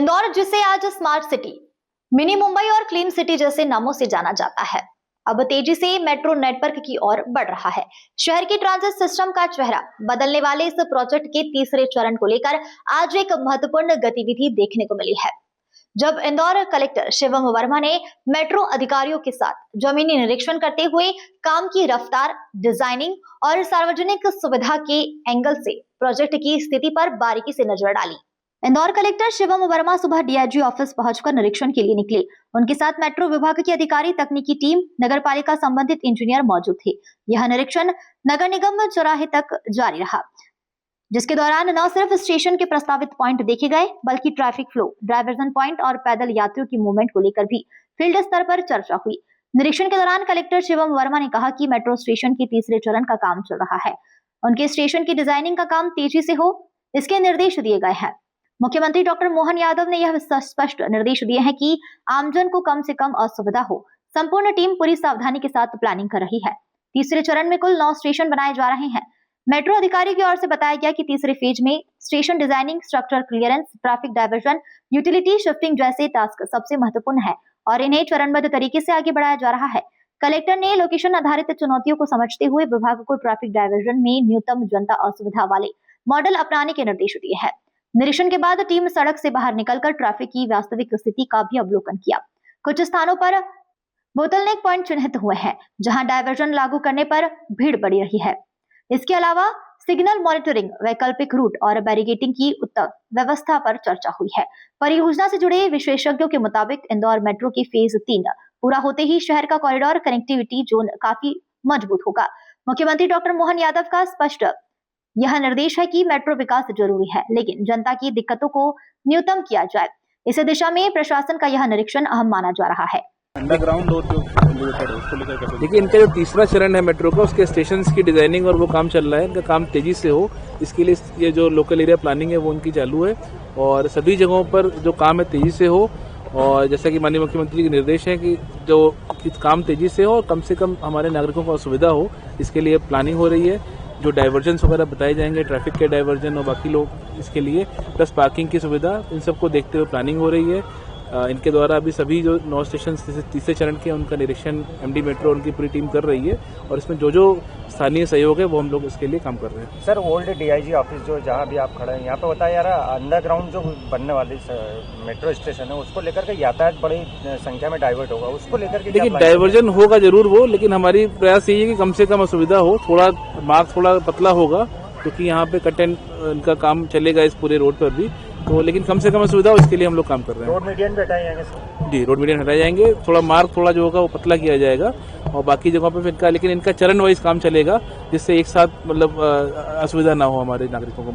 इंदौर, जिसे आज smart city, mini Mumbai और क्लीन सिटी जैसे नामों से जाना जाता है, अब तेजी से मेट्रो नेटवर्क की ओर बढ़ रहा है। शहर की ट्रांजिट सिस्टम का चेहरा बदलने वाले इस प्रोजेक्ट के तीसरे चरण को लेकर आज एक महत्वपूर्ण गतिविधि देखने को मिली है, जब इंदौर कलेक्टर शिवम वर्मा ने मेट्रो अधिकारियों के साथ जमीनी निरीक्षण करते हुए काम की रफ्तार, डिजाइनिंग और सार्वजनिक सुविधा के एंगल से प्रोजेक्ट की स्थिति पर बारीकी से नजर डाली। इंदौर कलेक्टर शिवम वर्मा सुबह डीआईजी ऑफिस पहुंचकर निरीक्षण के लिए निकले। उनके साथ मेट्रो विभाग के अधिकारी, तकनीकी टीम, नगर पालिका संबंधित इंजीनियर मौजूद थे। यह निरीक्षण नगर निगम चौराहे तक जारी रहा, जिसके दौरान न सिर्फ स्टेशन के प्रस्तावित पॉइंट देखे गए, बल्कि ट्रैफिक फ्लो, डायवर्जन पॉइंट और पैदल यात्रियों की मूवमेंट को लेकर भी फील्ड स्तर पर चर्चा हुई। निरीक्षण के दौरान कलेक्टर शिवम वर्मा ने कहा कि मेट्रो स्टेशन के तीसरे चरण का काम चल रहा है। उनके स्टेशन की डिजाइनिंग का काम तेजी से हो, इसके निर्देश दिए गए हैं। मुख्यमंत्री डॉक्टर मोहन यादव ने यह स्पष्ट निर्देश दिए हैं कि आमजन को कम से कम असुविधा हो। संपूर्ण टीम पूरी सावधानी के साथ प्लानिंग कर रही है। तीसरे चरण में कुल 9 स्टेशन बनाए जा रहे हैं। मेट्रो अधिकारी की ओर से बताया गया कि तीसरे फेज में station designing, structure clearance, traffic diversion, utility shifting जैसे टास्क सबसे महत्वपूर्ण है और इन्हें चरणबद्ध तरीके से आगे बढ़ाया जा रहा है। कलेक्टर ने लोकेशन आधारित चुनौतियों को समझते हुए विभाग को ट्रैफिक डायवर्जन में न्यूनतम जनता असुविधा वाले मॉडल अपनाने के निर्देश दिए हैं। निरीक्षण के बाद टीम सड़क से बाहर निकलकर ट्रैफिक की वास्तविक स्थिति का भी अवलोकन किया। कुछ स्थानों पर बोतलनेक पॉइंट चिन्हित हुए हैं, जहां डायवर्जन लागू करने पर भीड़ बढ़ी रही है। इसके अलावा सिग्नल मॉनिटरिंग, वैकल्पिक रूट और बैरिकेडिंग की उत्तम व्यवस्था पर चर्चा हुई है। परियोजना से जुड़े विशेषज्ञों के मुताबिक इंदौर मेट्रो की फेज 3 पूरा होते ही शहर का कॉरिडोर कनेक्टिविटी जोन काफी मजबूत होगा। मुख्यमंत्री डॉक्टर मोहन यादव का स्पष्ट यह निर्देश है कि मेट्रो विकास जरूरी है, लेकिन जनता की दिक्कतों को न्यूनतम किया जाए। इस दिशा में प्रशासन का यह निरीक्षण अहम माना जा रहा है। अंडरग्राउंड और उसको लेकर देखिए, इनका जो तीसरा चरण है मेट्रो का, उसके स्टेशन की डिजाइनिंग और वो काम चल रहा है। इनका काम तेजी से हो, इसके लिए ये जो लोकल एरिया प्लानिंग है वो उनकी चालू है और सभी जगहों पर जो काम है तेजी से हो। और जैसा कि माननीय मुख्यमंत्री के निर्देश है कि जो काम तेजी से हो और कम से कम हमारे नागरिकों को असुविधा हो, इसके लिए प्लानिंग हो रही है। जो डाइवर्जन वगैरह बताए जाएंगे, ट्रैफिक के डाइवर्जन और बाकी लोग इसके लिए, प्लस पार्किंग की सुविधा, इन सबको देखते हुए प्लानिंग हो रही है। इनके द्वारा अभी सभी जो 9 स्टेशन तीसरे चरण के उनका निरीक्षण एमडी मेट्रो उनकी पूरी टीम कर रही है और इसमें जो जो स्थानीय सहयोग है वो हम लोग इसके लिए काम कर रहे हैं। सर, ओल्ड डीआईजी ऑफिस जो जहाँ भी आप खड़े हैं, यहाँ पे बताया जा रहा है अंडरग्राउंड जो बनने वाली मेट्रो स्टेशन है उसको लेकर के यातायात बड़ी संख्या में डाइवर्ट होगा, उसको लेकर के देखिए डाइवर्जन होगा जरूर वो, लेकिन हमारी प्रयास यही है कि कम से कम असुविधा हो। थोड़ा मार्ग थोड़ा पतला होगा क्योंकि यहाँ पे कट एंड इनका काम चलेगा इस पूरे रोड पर भी, तो लेकिन कम से कम असुविधा हो, इसके लिए हम लोग काम कर रहे हैं। रोड मीडियन भी हटाए जाएंगे सर? जी, रोड मीडियन हटाए जाएंगे। थोड़ा मार्ग थोड़ा जो होगा वो पतला किया जाएगा और बाकी जगहों पे इनका, लेकिन इनका चरण वाइज काम चलेगा, जिससे एक साथ मतलब असुविधा ना हो हमारे नागरिकों को।